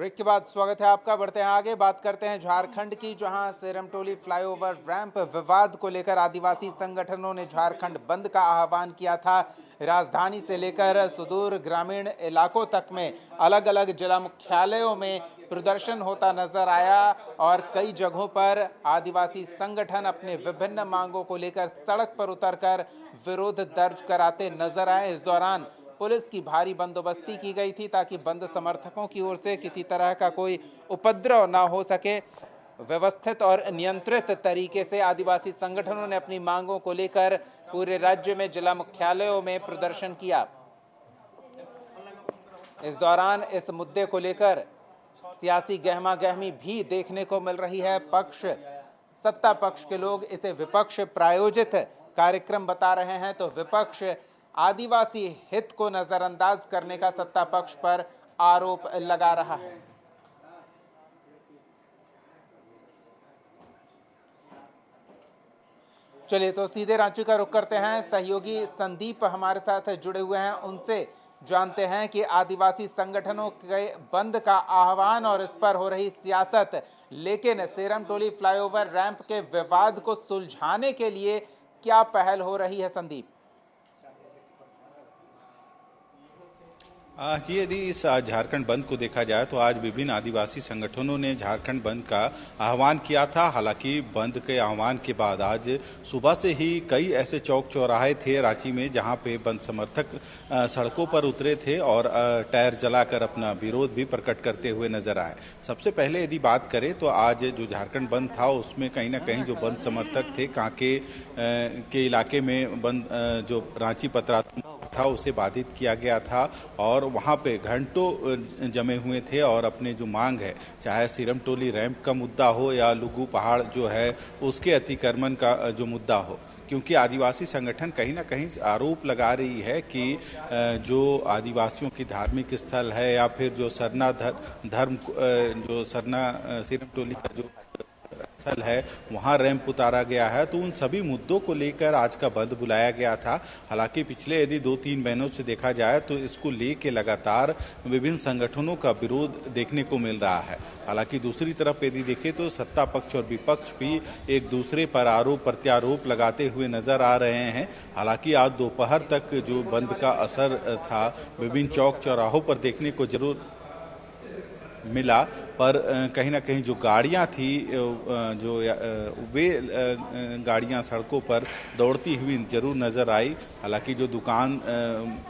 Break के बाद स्वागत है आपका। बढ़ते हैं आगे, बात करते हैं झारखंड की, जहां सेरमटोली फ्लाईओवर रैंप विवाद को लेकर आदिवासी संगठनों ने झारखंड बंद का आह्वान किया था। राजधानी से लेकर सुदूर ग्रामीण इलाकों तक में अलग अलग जिला मुख्यालयों में प्रदर्शन होता नजर आया और कई जगहों पर आदिवासी संगठन अपने विभिन्न मांगों को लेकर सड़क पर उतरकर विरोध दर्ज कराते नजर आए। इस दौरान पुलिस की भारी बंदोबस्ती की गई थी ताकि बंद समर्थकों की ओर से किसी तरह का कोई उपद्रव ना हो सके। व्यवस्थित और नियंत्रित तरीके से आदिवासी संगठनों ने अपनी मांगों को लेकर पूरे राज्य में जिला मुख्यालयों में प्रदर्शन किया। इस दौरान इस मुद्दे को लेकर सियासी गहमा गहमी भी देखने को मिल रही है। सत्ता पक्ष के लोग इसे विपक्ष प्रायोजित कार्यक्रम बता रहे हैं, तो विपक्ष आदिवासी हित को नजरअंदाज करने का सत्ता पक्ष पर आरोप लगा रहा है। चलिए तो सीधे रांची का रुख करते हैं। सहयोगी संदीप हमारे साथ जुड़े हुए हैं, उनसे जानते हैं कि आदिवासी संगठनों के बंद का आह्वान और इस पर हो रही सियासत, लेकिन सेरमटोली फ्लाईओवर रैंप के विवाद को सुलझाने के लिए क्या पहल हो रही है संदीप? जी, यदि इस झारखंड बंद को देखा जाए तो आज विभिन्न आदिवासी संगठनों ने झारखंड बंद का आह्वान किया था। हालांकि बंद के आह्वान के बाद आज सुबह से ही कई ऐसे चौक चौराहे थे रांची में जहां पे बंद समर्थक सड़कों पर उतरे थे और टायर जलाकर अपना विरोध भी प्रकट करते हुए नजर आए। सबसे पहले यदि बात करें तो आज जो झारखंड बंद था उसमें कहीं ना कहीं जो बंद समर्थक थे कांके के इलाके में बंद जो रांची पतरा था उसे बाधित किया गया था और वहां पे घंटों जमे हुए थे और अपने जो मांग है, चाहे सिरमटोली रैंप का मुद्दा हो या लुगू पहाड़ जो है उसके अतिक्रमण का जो मुद्दा हो, क्योंकि आदिवासी संगठन कहीं ना कहीं आरोप लगा रही है कि जो आदिवासियों की धार्मिक स्थल है या फिर जो सरना धर्म जो सरना सिरमटोली का जो स्थल है वहां रैंप उतारा गया है, तो उन सभी मुद्दों को लेकर आज का बंद बुलाया गया था। हालांकि पिछले यदि 2-3 महीनों से देखा जाए तो इसको लेके लगातार विभिन्न संगठनों का विरोध देखने को मिल रहा है। हालांकि दूसरी तरफ यदि देखें तो सत्ता पक्ष और विपक्ष भी एक दूसरे पर आरोप प्रत्यारोप लगाते हुए नजर आ रहे हैं। हालांकि आज दोपहर तक जो बंद का असर था विभिन्न चौक चौराहों पर देखने को जरूर मिला, पर कहीं ना कहीं जो गाड़ियां थी जो वे गाड़ियां सड़कों पर दौड़ती हुई जरूर नजर आई। हालांकि जो दुकान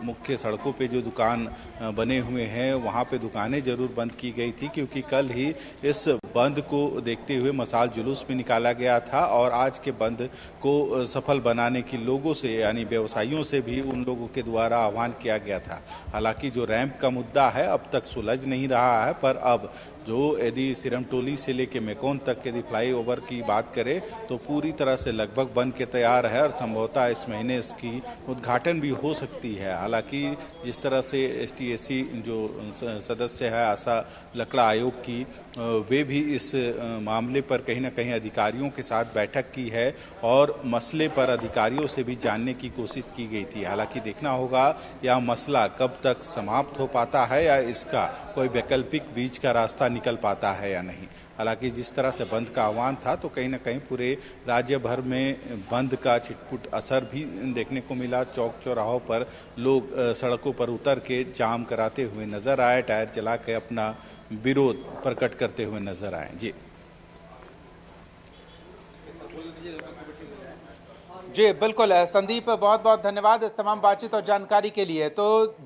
मुख्य सड़कों पे जो दुकान बने हुए हैं वहां पे दुकानें जरूर बंद की गई थी, क्योंकि कल ही इस बंद को देखते हुए मसाल जुलूस भी निकाला गया था और आज के बंद को सफल बनाने की लोगों से यानी व्यवसायियों से भी उन लोगों के द्वारा आह्वान किया गया था। हालांकि जो रैंप का मुद्दा है अब तक सुलझ नहीं रहा है, पर अब जो यदि सिरमटोली से लेके मेकोन तक यदि फ्लाईओवर की बात करें तो पूरी तरह से लगभग बन के तैयार है और संभवतः इस महीने इसकी उद्घाटन भी हो सकती है। हालांकि जिस तरह से एसटीएसी जो सदस्य है आशा लकड़ा आयोग की, वे भी इस मामले पर कहीं ना कहीं अधिकारियों के साथ बैठक की है और मसले पर अधिकारियों से भी जानने की कोशिश की गई थी। हालांकि देखना होगा यह मसला कब तक समाप्त हो पाता है या इसका कोई वैकल्पिक बीच का रास्ता निकल पाता है या नहीं। हालांकि जिस तरह से बंद का आह्वान था तो कहीं ना कहीं पूरे राज्य भर में बंद का छिटपुट असर भी देखने को मिला। चौक चौराहों पर लोग सड़कों पर उतर के जाम कराते हुए नजर आए, टायर चला के अपना विरोध प्रकट करते हुए नजर आए। जी बिल्कुल संदीप, बहुत बहुत धन्यवाद इस तमाम बातचीत और जानकारी के लिए। तो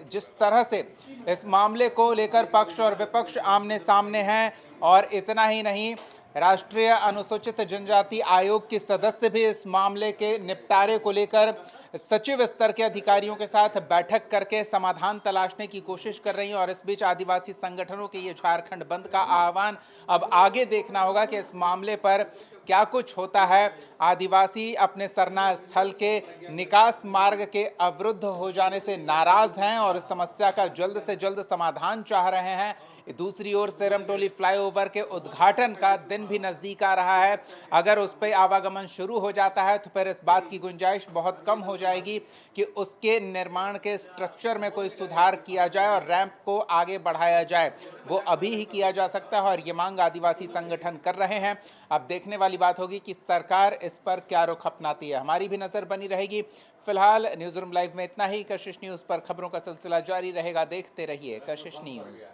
जिस तरह से इस मामले को लेकर पक्ष और विपक्ष आमने सामने हैं, और इतना ही नहीं, राष्ट्रीय अनुसूचित जनजाति आयोग की सदस्य भी इस मामले के निपटारे को लेकर सचिव स्तर के अधिकारियों के साथ बैठक करके समाधान तलाशने की कोशिश कर रही हैं। और इस बीच आदिवासी संगठनों के ये झारखंड बंद का आह्वान, अब आगे देखना होगा कि इस मामले पर क्या कुछ होता है। आदिवासी अपने सरना स्थल के निकास मार्ग के अवरुद्ध हो जाने से नाराज हैं और इस समस्या का जल्द से जल्द समाधान चाह रहे हैं। दूसरी ओर सिरमटोली फ्लाईओवर के उद्घाटन का दिन भी नजदीक आ रहा है। अगर उस पर आवागमन शुरू हो जाता है तो फिर इस बात की गुंजाइश बहुत कम हो जाएगी कि उसके निर्माण के स्ट्रक्चर में कोई सुधार किया जाए और रैंप को आगे बढ़ाया जाए। वो अभी ही किया जा सकता है और ये मांग आदिवासी संगठन कर रहे हैं। अब देखने वाली बात होगी कि सरकार इस पर क्या रुख अपनाती है। हमारी भी नजर बनी रहेगी। फिलहाल न्यूज रूम लाइव में इतना ही। कशिश न्यूज पर खबरों का सिलसिला जारी रहेगा। देखते रहिए कशिश न्यूज।